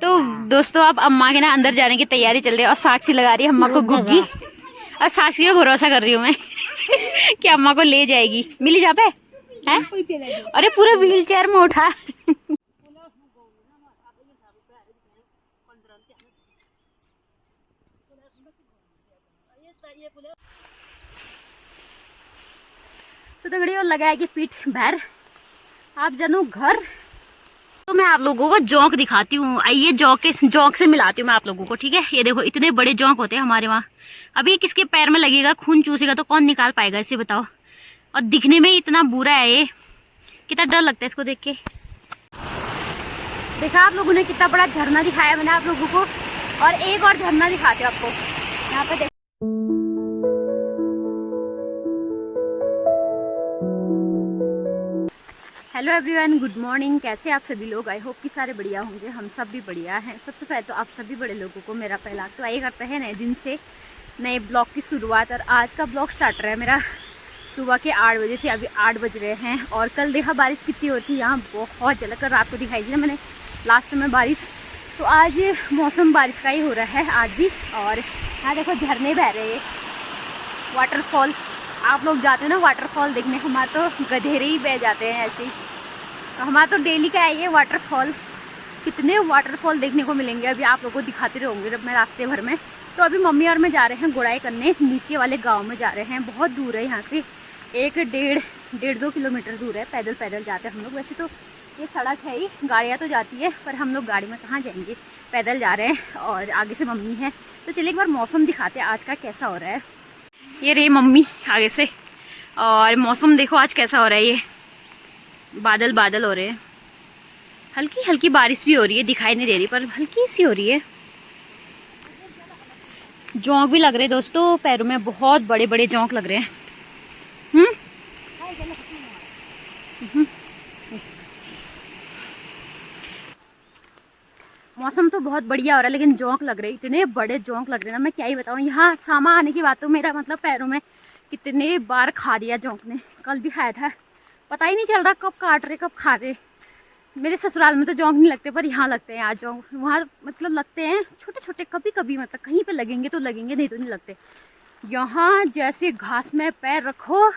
तो दोस्तों अब अम्मा के ना अंदर जाने की तैयारी चल रही है और साक्षी लगा रही है अम्मा को घुग्गी। और साक्षी पे भरोसा कर रही हूँ मैं कि अम्मा को ले जाएगी। मिली जा पे है? अरे पूरे व्हील चेयर में उठा। तो तगड़ी और लगाएगी पीठ भर आप जानू घर। तो मैं आप लोगों को जौंक दिखाती हूँ। आइए जौंक से मिलाती हूँ मैं आप लोगों को, ठीक है। ये देखो इतने बड़े जौंक होते हैं हमारे वहाँ। अभी किसके पैर में लगेगा, खून चूसेगा तो कौन निकाल पाएगा इसे बताओ। और दिखने में इतना बुरा है ये, कितना डर लगता है इसको देख के। देखा आप लोगों ने कितना बड़ा झरना दिखाया मैंने आप लोगों को। और एक और झरना दिखाते आपको यहाँ पे। Hello everyone, good morning. कैसे आप सभी लोग? आई होप कि सारे बढ़िया होंगे। हम सब भी बढ़िया हैं। सबसे पहले तो आप सभी बड़े लोगों को मेरा पहला तो आइए करते हैं नए दिन से नए ब्लॉग की शुरुआत। और आज का ब्लॉग स्टार्ट रहा है मेरा सुबह के 8 बजे से। अभी 8 बज रहे हैं। और कल देखा बारिश कितनी होती है यहाँ, बहुत ज़्यादा। कल रात को दिखाई थी ना मैंने लास्ट में बारिश। तो आज मौसम बारिश का ही हो रहा है आज भी। और यहाँ देखो झरने बह रहे हैं, वाटरफॉल। आप लोग जाते हो ना वाटरफॉल देखने, हमारे तो गधेरे ही बह जाते हैं ऐसे ही। तो हमारा तो डेली का है ये वाटरफॉल। कितने वाटरफॉल देखने को मिलेंगे अभी आप लोगों को दिखाते रहूँगी जब मैं रास्ते भर में। तो अभी मम्मी और मैं जा रहे हैं गुड़ाई करने, नीचे वाले गांव में जा रहे हैं। बहुत दूर है यहाँ से, 1-1.5-2 किलोमीटर दूर है। पैदल पैदल जाते हैं हम लोग। वैसे तो ये सड़क है ही, गाड़ियाँ तो जाती है, पर हम लोग गाड़ी में कहाँ जाएंगे, पैदल जा रहे हैं। और आगे से मम्मी है। तो चलिए एक बार मौसम दिखाते हैं आज का कैसा हो रहा है। ये रही मम्मी आगे से। और मौसम देखो आज कैसा हो रहा है। ये बादल बादल हो रहे हैं, हल्की हल्की बारिश भी हो रही है, दिखाई नहीं दे रही पर हल्की सी हो रही है। जौंक भी लग रहे हैं दोस्तों पैरों में, बहुत बड़े बड़े जौंक लग रहे हैं। मौसम तो बहुत बढ़िया हो रहा है, लेकिन जौंक लग रहे हैं, इतने बड़े जौंक लग रहे हैं ना, मैं क्या ही बताऊँ। यहाँ सामा आने की बात तो मेरा मतलब पैरों में कितने बार खा दिया जौंक ने। कल भी खाया था, पता ही नहीं चल रहा कब काट रहे कब खा रहे। मेरे ससुराल में तो जौंक नहीं लगते, पर यहाँ लगते हैं आज जौंक। वहाँ मतलब लगते हैं छोटे छोटे, कभी कभी मतलब कहीं पे लगेंगे तो लगेंगे, नहीं तो नहीं लगते। यहाँ जैसे घास में पैर रखो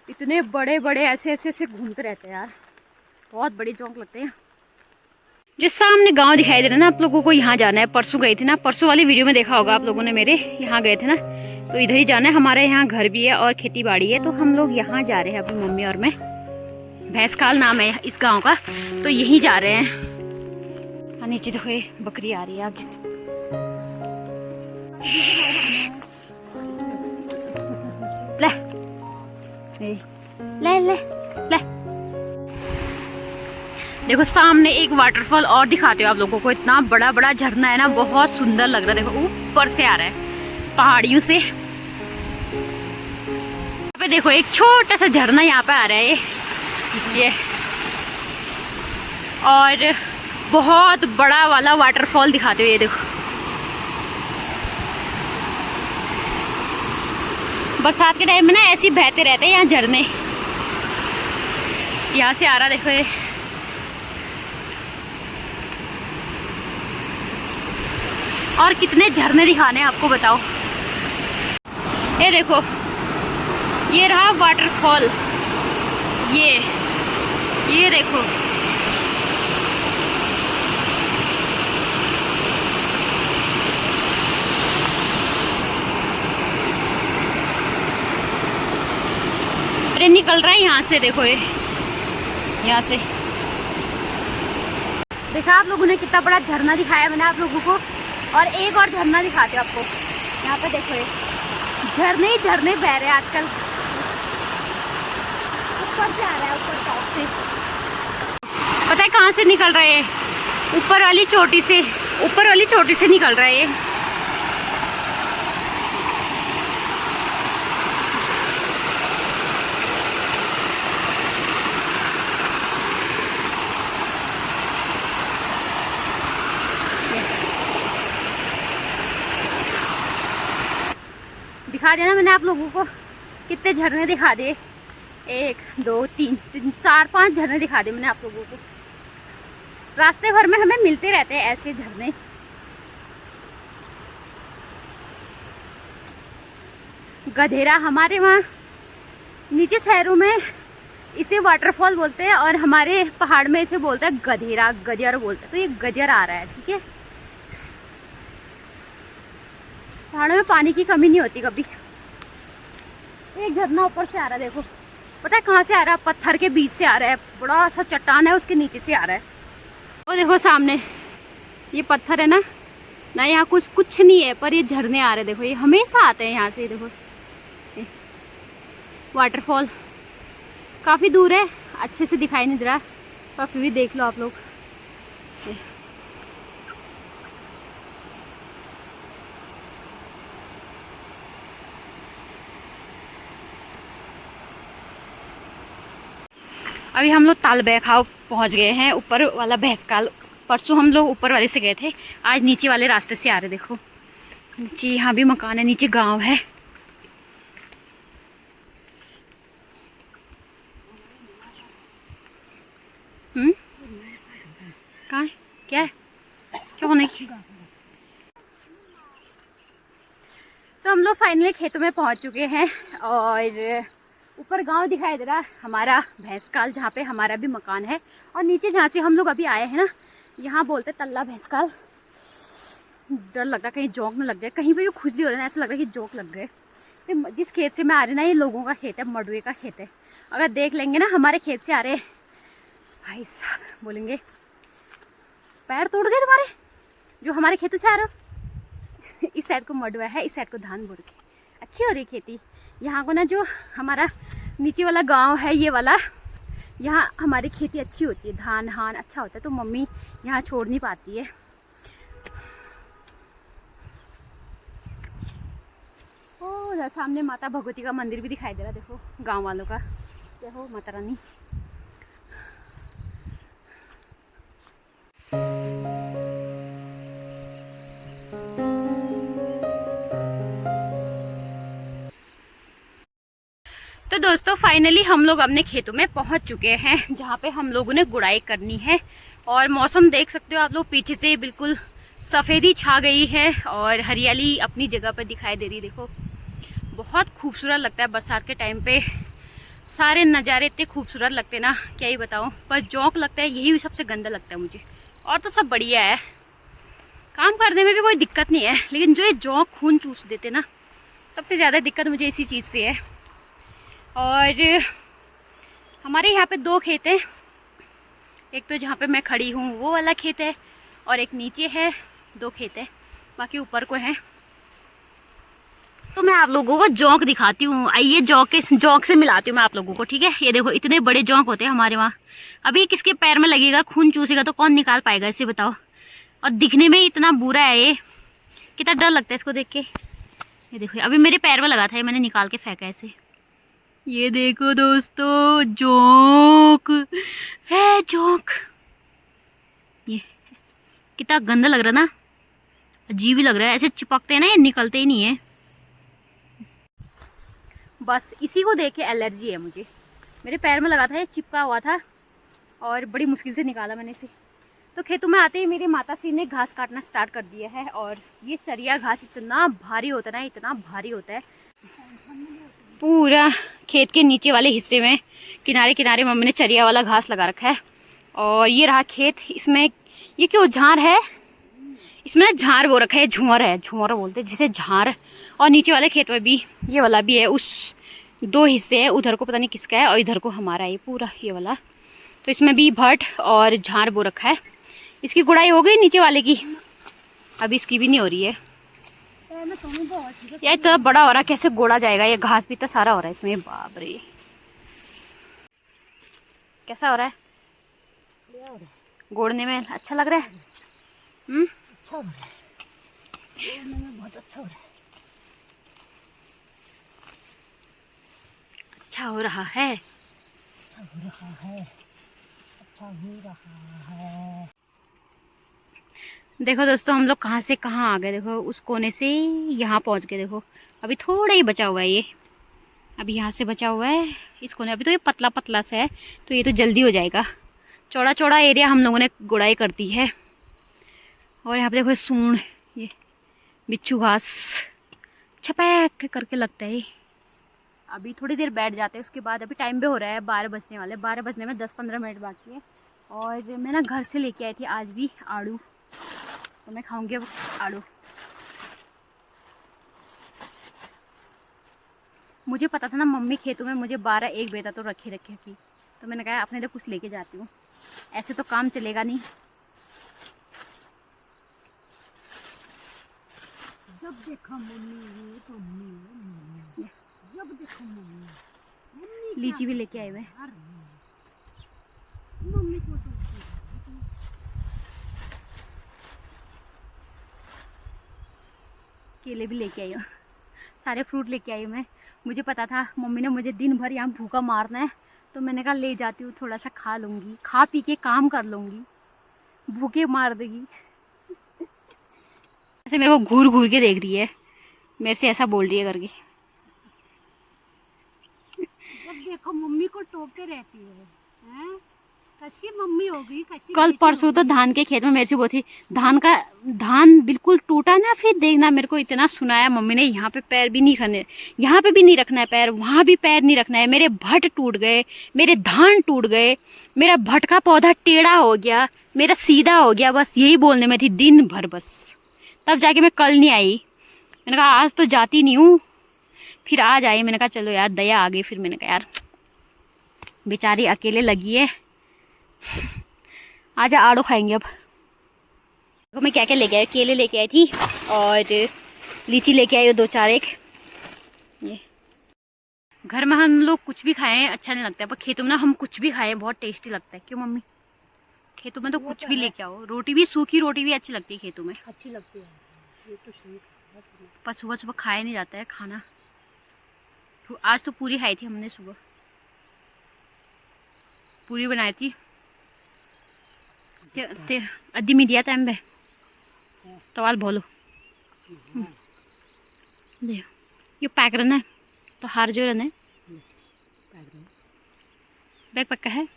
इतने बड़े बड़े ऐसे ऐसे ऐसे घूमते रहते हैं यार, बहुत बड़े जौंक लगते हैं। जो सामने गांव दिखाई दे रहा है ना आप लोगों को, यहाँ जाना है। परसों गई थी ना, परसों वाली वीडियो में देखा होगा आप लोगों ने मेरे, यहाँ गए थे ना, तो इधर ही जाना है। हमारे यहाँ घर भी है और खेती बाड़ी है, तो हम लोग यहाँ जा रहे हैं अपनी मम्मी और मैं। भैंसकाल नाम है इस गांव का, तो यहीं जा रहे हैं। हाँ नीचे देखो ये बकरी आ रही है आगे से। ले ले ले ले। देखो सामने एक वाटरफॉल और दिखाते हो आप लोगों को। इतना बड़ा बड़ा झरना है ना, बहुत सुंदर लग रहा है। देखो ऊपर से आ रहा है पहाड़ियों से। यहाँ पे देखो एक छोटा सा झरना यहाँ पे आ रहा है ये। और बहुत बड़ा वाला वाटरफॉल दिखाते हो, ये देखो। बरसात के टाइम में ना ऐसे ही बहते रहते हैं यहाँ झरने। यहाँ से आ रहा देखो ये। और कितने झरने दिखाने हैं आपको बताओ। ये देखो ये रहा वाटरफॉल, ये देखो। अरे निकल रहा है यहाँ से, देखो ये यहाँ से। देखा आप लोगों ने कितना बड़ा झरना दिखाया मैंने आप लोगों को। और एक और झरना दिखाते हो आपको। यहाँ पे देखो ये झरने ही झरने बह रहे हैं आजकल। ऊपर से आ रहा है, ऊपर टॉप से। पता है कहाँ से निकल रहा है? ऊपर वाली चोटी से, ऊपर वाली चोटी से निकल रहा है ये। दिखा दिया ना मैंने आप लोगों को, कितने झरने दिखा दिए। 1 2 3 4 5 झरने दिखा दिए मैंने आप लोगों को। रास्ते भर में हमें मिलते रहते हैं ऐसे झरने। गधेरा हमारे वहाँ नीचे शहरों में इसे वाटरफॉल बोलते हैं और हमारे पहाड़ में इसे बोलते हैं गधेरा, गधियर बोलते हैं। तो ये गधियर आ रहा है, ठीक है। पहाड़ों में पानी की कमी नहीं होती कभी। एक झरना ऊपर से आ रहा है, देखो। पता है कहाँ से आ रहा है? पत्थर के बीच से आ रहा है, बड़ा सा चट्टान है उसके नीचे से आ रहा है। और देखो सामने ये पत्थर है ना यहाँ कुछ नहीं है, पर ये झरने आ रहे हैं। देखो ये हमेशा आते हैं यहाँ से। देखो वाटरफॉल काफ़ी दूर है, अच्छे से दिखाई नहीं दे रहा, पर फिर भी देख लो आप लोग। अभी हम लोग ताल बैखाव पहुँच गए हैं, ऊपर वाला भैंसकाल। परसों हम लोग ऊपर वाले से गए थे, आज नीचे वाले रास्ते से आ रहे। देखो नीचे यहाँ भी मकान है, नीचे गांव है। कहाँ है? क्या है? क्या होने की? तो हम लोग फाइनली खेतों में पहुंच चुके हैं और ऊपर गांव दिखाई दे रहा है हमारा भैंसकाल, जहाँ पे हमारा भी मकान है। और नीचे जहाँ से हम लोग अभी आए हैं ना, यहाँ बोलते तल्ला भैंसकाल। डर लग रहा कहीं जोंक न लग जाए, कहीं पे भी खुजली हो रहा है, ऐसा लग रहा है कि जोंक लग गए। जिस खेत से मैं आ रही ना, ये लोगों का खेत है, मडुए का खेत है। अगर देख लेंगे ना हमारे खेत से आ रहे, भाई साहब बोलेंगे पैर तोड़ गए तुम्हारे, जो हमारे खेतों से आ रहे हो। इस साइड को मडुआ है, इस साइड को धान बोर के अच्छी हो रही खेती। यहाँ को ना जो हमारा नीचे वाला गांव है ये वाला, यहाँ हमारी खेती अच्छी होती है, धान हान अच्छा होता है। तो मम्मी यहाँ छोड़ नहीं पाती है। ओ उधर सामने माता भगवती का मंदिर भी दिखाई दे रहा है, देखो गांव वालों का। देखो माता रानी। तो दोस्तों फाइनली हम लोग अपने खेतों में पहुंच चुके हैं, जहाँ पे हम लोगों ने गुड़ाई करनी है। और मौसम देख सकते हो आप लोग, पीछे से बिल्कुल सफ़ेदी छा गई है और हरियाली अपनी जगह पर दिखाई दे रही। देखो बहुत खूबसूरत लगता है बरसात के टाइम पे, सारे नज़ारे इतने खूबसूरत लगते ना, क्या ही बताऊँ। पर जोंक लगता है, यही सबसे गंदा लगता है मुझे। और तो सब बढ़िया है, काम करने में भी कोई दिक्कत नहीं है, लेकिन जो ये जोंक खून चूस देते ना, सबसे ज़्यादा दिक्कत मुझे इसी चीज़ से है। और हमारे यहाँ पे 2 खेत हैं, एक तो जहाँ पे मैं खड़ी हूँ वो वाला खेत है, और एक नीचे है। 2 खेत है, बाकी ऊपर को है। तो मैं आप लोगों को जोंक दिखाती हूँ, आइए जोंक से मिलाती हूँ मैं आप लोगों को, ठीक है। ये देखो इतने बड़े जोंक होते हैं हमारे वहाँ। अभी किसके पैर में लगेगा, खून चूसेगा तो कौन निकाल पाएगा इसे, बताओ। और दिखने में इतना बुरा है ये, कितना डर लगता है इसको देख के। ये देखो अभी मेरे पैर में लगा था, ये मैंने निकाल के फेंका ऐसे। ये देखो दोस्तों जोंक है, जोंक। ये कितना गंदा लग रहा ना, अजीब ही लग रहा है। ऐसे चिपकते हैं ना, ये निकलते ही नहीं है। बस इसी को देख के एलर्जी है मुझे। मेरे पैर में लगा था, ये चिपका हुआ था और बड़ी मुश्किल से निकाला मैंने इसे। तो खेतों में आते ही मेरी माताश्री ने घास काटना स्टार्ट कर दिया है। और ये चरिया घास इतना भारी होता है ना, इतना भारी होता है। पूरा खेत के नीचे वाले हिस्से में किनारे किनारे मम्मी ने चरिया वाला घास लगा रखा है। और ये रहा खेत, इसमें ये क्यों झार है, इसमें झार वो रखा है, झुंवर है, झुंवर बोलते हैं जिसे, झार। और नीचे वाले खेत में भी ये वाला भी है, उस 2 हिस्से हैं, उधर को पता नहीं किसका है और इधर को हमारा है पूरा ये वाला। तो इसमें भी भट्ट और झार बो रखा है। इसकी गुड़ाई हो गई नीचे वाले की, अभी इसकी भी नहीं हो रही है। यार इतना बड़ा हो रहा है, कैसे गोड़ा जाएगा, ये घास भी इतना सारा हो रहा है इसमें, बाप रे। कैसा हो रहा है गोड़ने में, अच्छा लग रहा है? अच्छा हो रहा है, गोड़ने में बहुत अच्छा हो रहा है। अच्छा हो रहा है, अच्छा हो रहा है, अच्छा हो रहा है। देखो दोस्तों हम लोग कहाँ से कहाँ आ गए, देखो उस कोने से यहाँ पहुँच गए। देखो अभी थोड़ा ही बचा हुआ है, ये अभी यहाँ से बचा हुआ है इस कोने। अभी तो ये पतला पतला सा है, तो ये तो जल्दी हो जाएगा। चौड़ा चौड़ा एरिया हम लोगों ने गुड़ाई कर दी है। और यहाँ पे देखो सूंड, ये बिच्छू घास छपैक करके लगता है। अभी थोड़ी देर बैठ जाते हैं, उसके बाद अभी टाइम भी हो रहा है, 12 बजने वाले, 12 बजने में 10-15 मिनट बाकी है। और मैं ना घर से लेके आई थी आज भी आड़ू, तो मैं खाऊंगी अब आड़ू। मुझे पता था ना मम्मी खेतों में मुझे 12-1 बजे तक तो रखे की, तो मैंने कहा अपने लिए कुछ लेके जाती हूँ, ऐसे तो काम चलेगा नहीं। जब देखा मम्मी जब देखा मम्मी लीची भी लेके आए हुए, मम्मी को तो केले भी लेके आई हूँ, सारे फ्रूट लेके आई हूँ मैं। मुझे पता था मम्मी ने मुझे दिन भर यहाँ भूखा मारना है, तो मैंने कहा ले जाती हूँ, थोड़ा सा खा लूँगी, खा पी के काम कर लूँगी, भूखे मार देगी। ऐसे मेरे को घूर घूर के देख रही है, मेरे से ऐसा बोल रही है करके। जब देखो मम्मी को टोकते रहती है, कैसी मम्मी होगी, कैसी कल परसों तो धान के खेत में मेरे से वो थी, धान बिल्कुल टूटा ना, फिर देखना मेरे को इतना सुनाया मम्मी ने, यहाँ पे पैर भी नहीं रखने, यहाँ पे भी नहीं रखना है पैर, वहाँ भी पैर नहीं रखना है, मेरे भट टूट गए, मेरे धान टूट गए, मेरा भट का पौधा टेढ़ा हो गया, मेरा सीधा हो गया, बस यही बोलने में थी दिन भर बस। तब जाके मैं कल नहीं आई, मैंने कहा आज तो जाती नहीं हूँ, फिर आज आई। मैंने कहा चलो यार दया आ गई, फिर मैंने कहा यार बेचारी अकेले लगी है, आज आड़ू खाएंगे। अब देखो मैं क्या क्या लेके आई, केले लेके आई थी और लीची लेके आई 2-4 एक। ये घर में हम लोग कुछ भी खाएं अच्छा नहीं लगता है, पर खेतों में ना हम कुछ भी खाएं बहुत टेस्टी लगता है, क्यों मम्मी? खेतों में तो कुछ भी लेके आओ, रोटी भी, सूखी रोटी भी अच्छी लगती है खेतों में, अच्छी लगती है, ये तो सही। पर सुबह सुबह खाया नहीं जाता है खाना। आज तो पूरी खाई थी हमने, सुबह पूरी बनाई थी, अद्धी में दिया टाइम में तवाल बोलो देखो ये पैक रहना है, तो हार जो रहना है बैग पक्का है।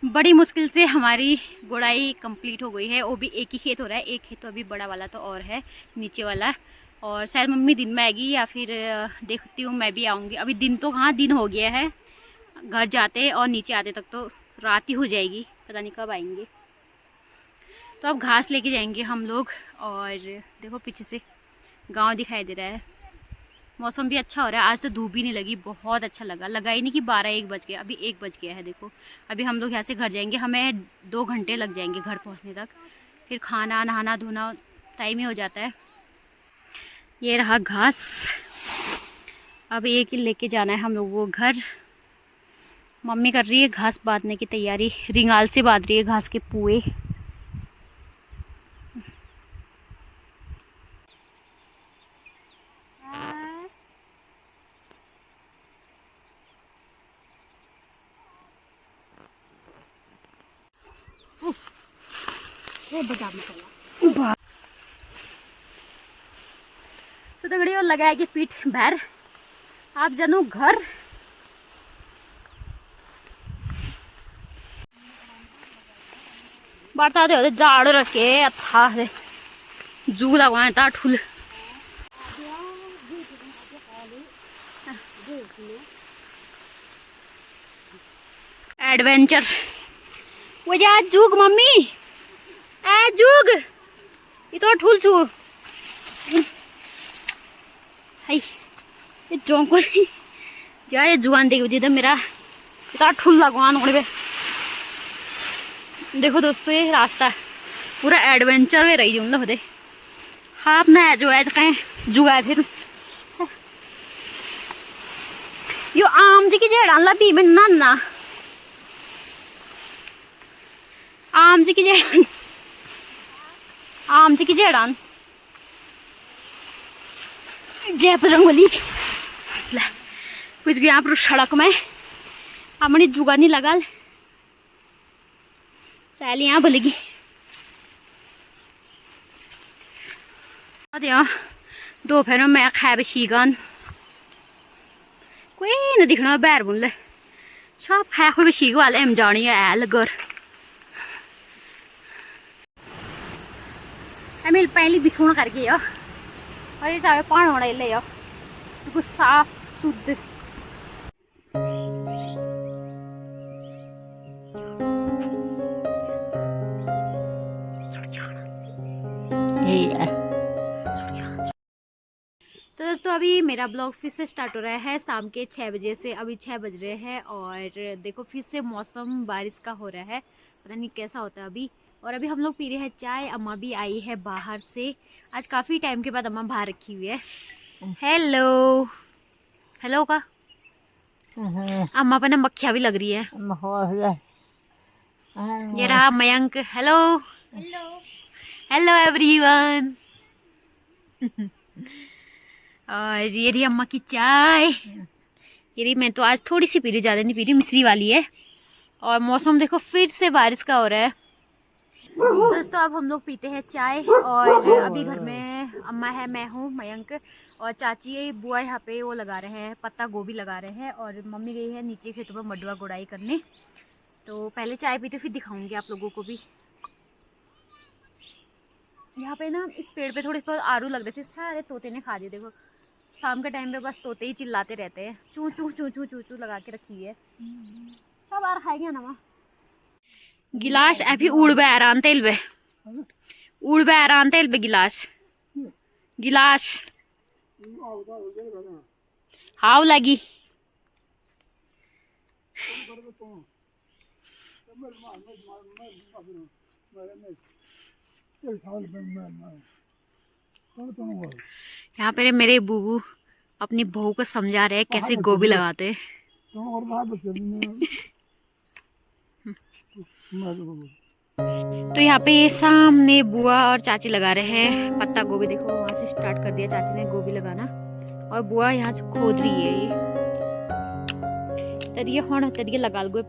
बड़ी मुश्किल से हमारी गुड़ाई कंप्लीट हो गई है, वो भी एक ही खेत हो रहा है, एक खेत तो अभी बड़ा वाला तो और है नीचे वाला, और शायद मम्मी दिन में आएगी या फिर देखती हूँ मैं भी आऊँगी। अभी दिन तो कहाँ दिन हो गया है, घर जाते और नीचे आते तक तो रात ही हो जाएगी, पता नहीं कब आएंगे। तो अब घास लेके जाएंगे हम लोग, और देखो पीछे से गाँव दिखाई दे रहा है, मौसम भी अच्छा हो रहा है, आज तो धूप भी नहीं लगी, बहुत अच्छा लगा ही नहीं कि 12-1 बज गया, अभी 1 बज गया है। देखो अभी हम लोग यहाँ से घर जाएंगे, हमें 2 घंटे लग जाएंगे घर पहुँचने तक, फिर खाना नहाना धोना टाइम ही हो जाता है। ये रहा घास, अब एक ही लेके जाना है हम लोगों को घर। मम्मी कर रही है घास बांधने की तैयारी, रिंगाल से बांध रही है घास के पुए। तो तगड़ी और लगाया कि पीठ भर आप जानू घर। बरसात होते जाड़ रखे अथा से जू लगवाए था ठुल एडवेंचर वो जा जुग मम्मी ए जुग ये तो ठुल छू हाय ये जोंको जा ये जुआन देख दी मेरा इतना ठुल लगवान होने। देखो दोस्तों ये रास्ता पूरा एडवेंचर में रही मतलब होते हाँ अपना जो है कहें जुगा है। फिर यो आम जी की जेड़ान लभी मैं ना आम जी की जेड़ान जय बजरंगबली। कुछ यहाँ पर सड़क में हमने जुगानी लगा सैली यहाँ बोलेगी दोपहर में मैं खै बशीगन कोई न दिखना बैर बोल सब खै कोई बशीग वाले एम जानी है लगर मेरी पहली बिछोड़ करके यार और ये चाहे पानी होना ले यार बिल्कुल साफ शुद्ध। तो दोस्तों अभी मेरा ब्लॉग फिर से स्टार्ट हो रहा है शाम के 6 बजे से। अभी 6 बज रहे हैं और देखो फिर से मौसम बारिश का हो रहा है, पता नहीं कैसा होता है अभी। और अभी हम लोग पी रहे हैं चाय। अम्मा भी आई है बाहर से, आज काफ़ी टाइम के बाद अम्मा बाहर रखी हुई है। हेलो हेलो का अम्मा पर ना मक्खियाँ भी लग रही है। ये रहा मयंक। Hello hello everyone. और ये रही अम्मा की चाय। ये रही, मैं तो आज थोड़ी सी पी रही, ज़्यादा नहीं पी रही, मिश्री वाली है। और मौसम देखो फिर से बारिश का हो रहा है। दोस्तों अब हम लोग पीते हैं चाय। और अभी घर में अम्मा है, मैं हूँ, मयंक और चाची बुआ यहाँ पे वो लगा रहे हैं, पत्ता गोभी लगा रहे हैं। और मम्मी गई है नीचे खेतों पर मडुआ गुड़ाई करने। तो पहले चाय पीते फिर दिखाऊंगी आप लोगों को भी। यहाँ पे ना इस पेड़ पे थोड़े बहुत आरू लग रहे थे, सारे तोते ने खा दिए। देखो शाम के टाइम पे बस तोते ही चिल्लाते रहते हैं, चू चू चू चू चू चू लगा के रखी है। सब बार खाएंगे ना। गिलास अभी उड़बे आरान तेल बे उड़बे आरान तेल बे गिलास गिलास हाव लगी। यहाँ पे मेरे बूबू अपनी बहू को समझा रहे हैं कैसे गोभी लगाते। तो यहाँ पे सामने बुआ और चाची लगा रहे हैं पत्ता गोभी। देखो वहां से स्टार्ट कर दिया चाची ने गोभी लगाना और बुआ यहाँ से खोद रही है। ये तरिए होना तरिए लगा लो।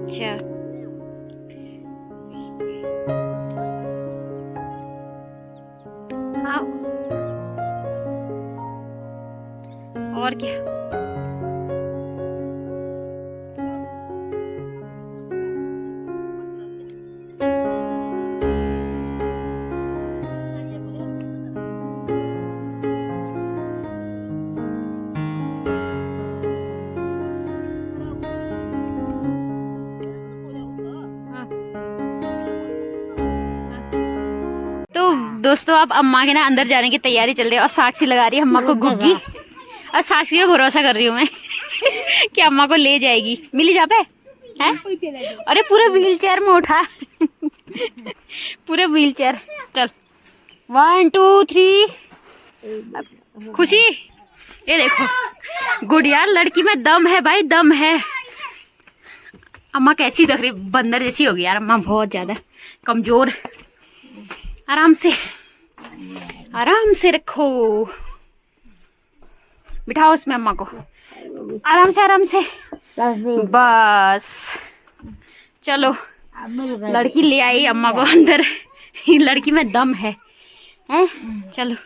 अच्छा हाँ और क्या। दोस्तों अब अम्मा के ना अंदर जाने की तैयारी चल रही है और साक्षी लगा रही है अम्मा को घुग्गी। और साक्षी पे भरोसा कर रही हूँ मैं कि अम्मा को ले जाएगी। मिली जा पे है? अरे पूरे व्हील चेयर में उठा पूरे व्हील चेयर। चल 1 2 3 खुशी। ये देखो गुड यार, लड़की में दम है भाई, दम है। अम्मा कैसी दिख रही, बंदर जैसी होगी यार अम्मा, बहुत ज्यादा कमजोर। आराम से रखो, बिठाओ उसमें अम्मा को, आराम से बस। चलो लड़की ले आई अम्मा को अंदर, लड़की में दम है, चलो।